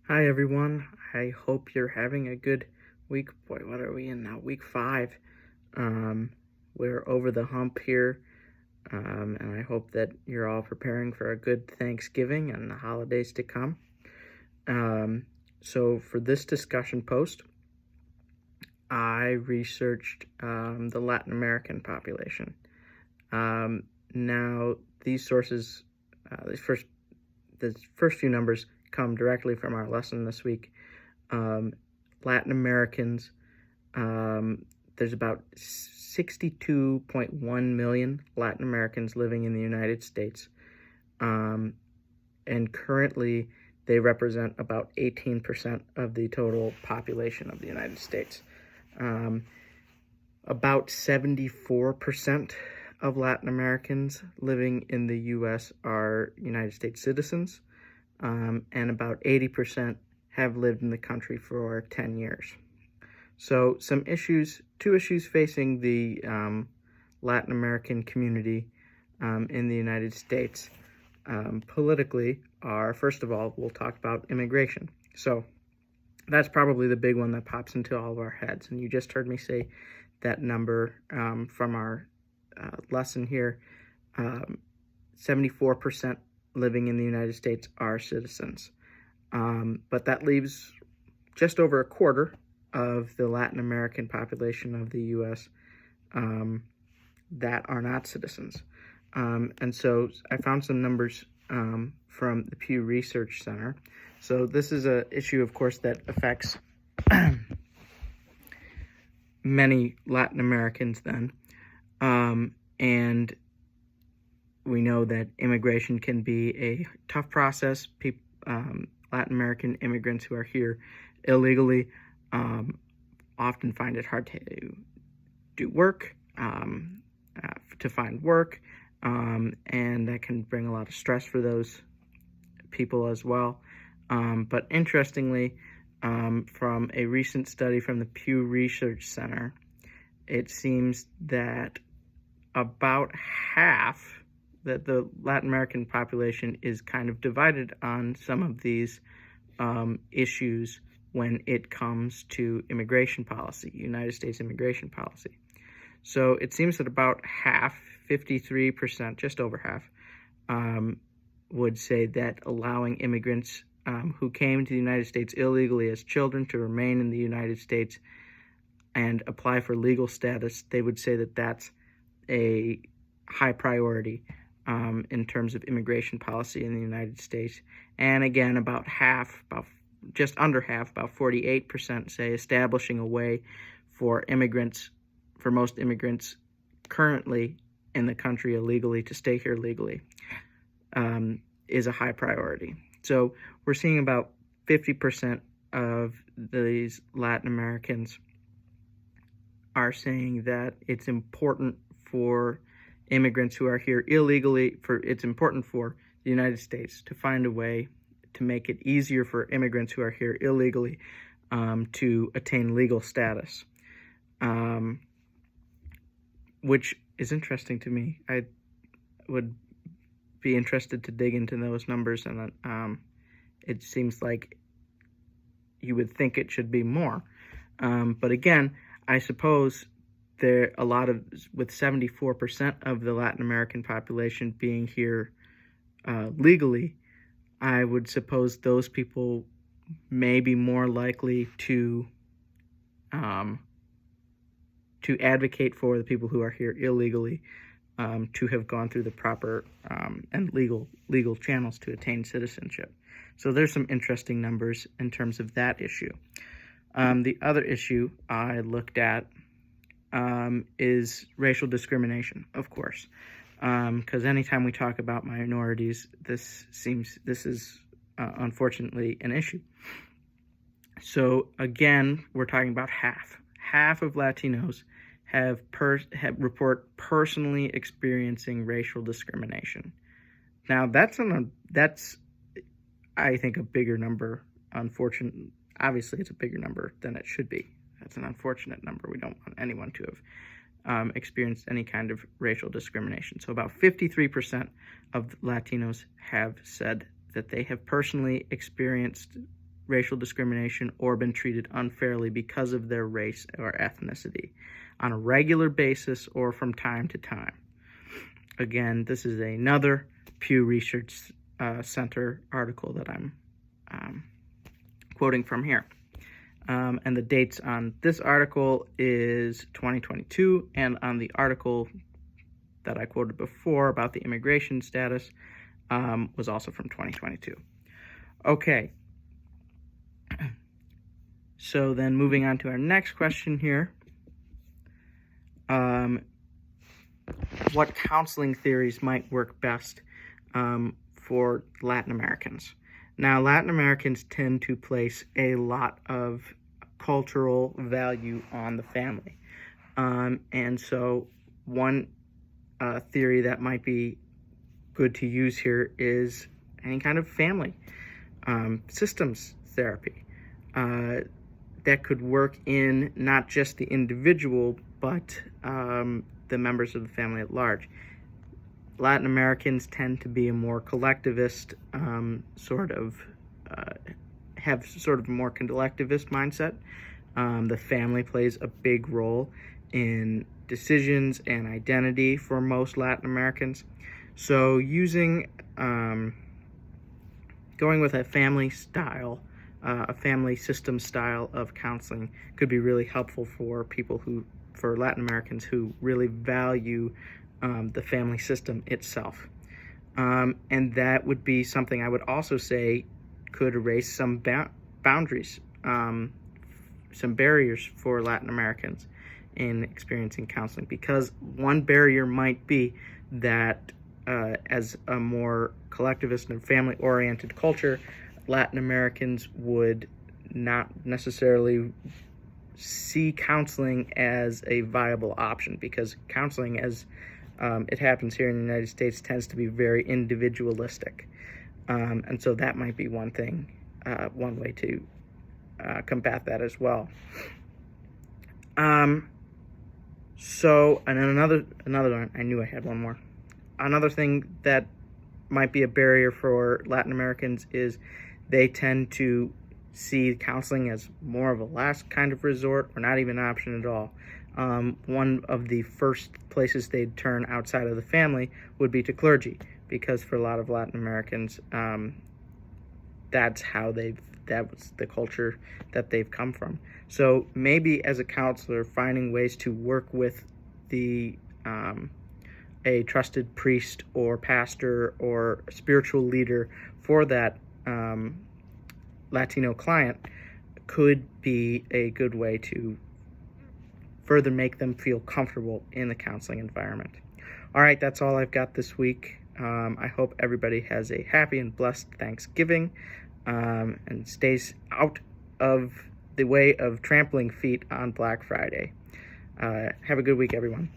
Hi everyone. I hope you're having a good week. Boy, what are we in now? Week 5. Um, we're over the hump here, and I hope that you're all preparing for a good Thanksgiving and the holidays to come. So for this discussion post, I researched the Latin American population. Now, these sources, the first few numbers come directly from our lesson this week. Latin Americans, there's about 62.1 million Latin Americans living in the United States. And currently they represent about 18% of the total population of the United States. About 74% of Latin Americans living in the U.S. are United States citizens, and about 80% have lived in the country for 10 years. So two issues facing the Latin American community in the United States politically are, first of all, we'll talk about immigration. So that's probably the big one that pops into all of our heads. And you just heard me say that number from our lesson here. 74% living in the United States are citizens. But that leaves just over a quarter of the Latin American population of the U.S. That are not citizens. And so I found some numbers from the Pew Research Center. So this is an issue, of course, that affects many Latin Americans then. And we know that immigration can be a tough process. Latin American immigrants who are here illegally often find it hard to do work, to find work, and that can bring a lot of stress for those people as well. But interestingly, from a recent study from the Pew Research Center, it seems that about half that the Latin American population is kind of divided on some of these issues when it comes to immigration policy, United States immigration policy. So it seems that about half, 53%, just over half, would say that allowing immigrants who came to the United States illegally as children to remain in the United States and apply for legal status, they would say that that's a high priority in terms of immigration policy in the United States. And again, about just under half, about 48% say establishing a way for most immigrants currently in the country illegally to stay here legally is a high priority. So we're seeing about 50% of these Latin Americans are saying that it's important for immigrants who are here illegally, it's important for the United States to find a way to make it easier for immigrants who are here illegally to attain legal status, which is interesting to me. I would be interested to dig into those numbers, and it seems like you would think it should be more. But again, I suppose with 74% of the Latin American population being here legally, I would suppose those people may be more likely to advocate for the people who are here illegally to have gone through the proper and legal channels to attain citizenship. So there's some interesting numbers in terms of that issue. The other issue I looked at is racial discrimination, of course, because anytime we talk about minorities, this is unfortunately an issue. So again, we're talking about half of Latinos have report personally experiencing racial discrimination. Now that's I think a bigger number. Obviously it's a bigger number than it should be. That's an unfortunate number. We don't want anyone to have experienced any kind of racial discrimination. So about 53% of Latinos have said that they have personally experienced racial discrimination or been treated unfairly because of their race or ethnicity on a regular basis or from time to time. Again, this is another Pew Research Center article that I'm quoting from here. And the dates on this article is 2022, and on the article that I quoted before about the immigration status was also from 2022. Okay. So then moving on to our next question here. What counseling theories might work best for Latin Americans? Now, Latin Americans tend to place a lot of cultural value on the family. And so one theory that might be good to use here is any kind of family systems therapy that could work in not just the individual, but the members of the family at large. Latin Americans tend to be a more collectivist have sort of a more collectivist mindset. The family plays a big role in decisions and identity for most Latin Americans. So going with a family style, a family system style of counseling could be really helpful for Latin Americans who really value the family system itself. And that would be something I would also say could erase some boundaries, some barriers for Latin Americans in experiencing counseling, because one barrier might be that as a more collectivist and family-oriented culture, Latin Americans would not necessarily see counseling as a viable option, because counseling, as it happens here in the United States, tends to be very individualistic. And so that might be one way to combat that as well. So, and then another one, I knew I had one more. Another thing that might be a barrier for Latin Americans is they tend to see counseling as more of a last kind of resort, or not even an option at all. One of the first places they'd turn outside of the family would be to clergy, because for a lot of Latin Americans, that was the culture that they've come from. So maybe as a counselor, finding ways to work with a trusted priest or pastor or spiritual leader for that Latino client could be a good way to further make them feel comfortable in the counseling environment. All right, that's all I've got this week. I hope everybody has a happy and blessed Thanksgiving and stays out of the way of trampling feet on Black Friday. Have a good week, everyone.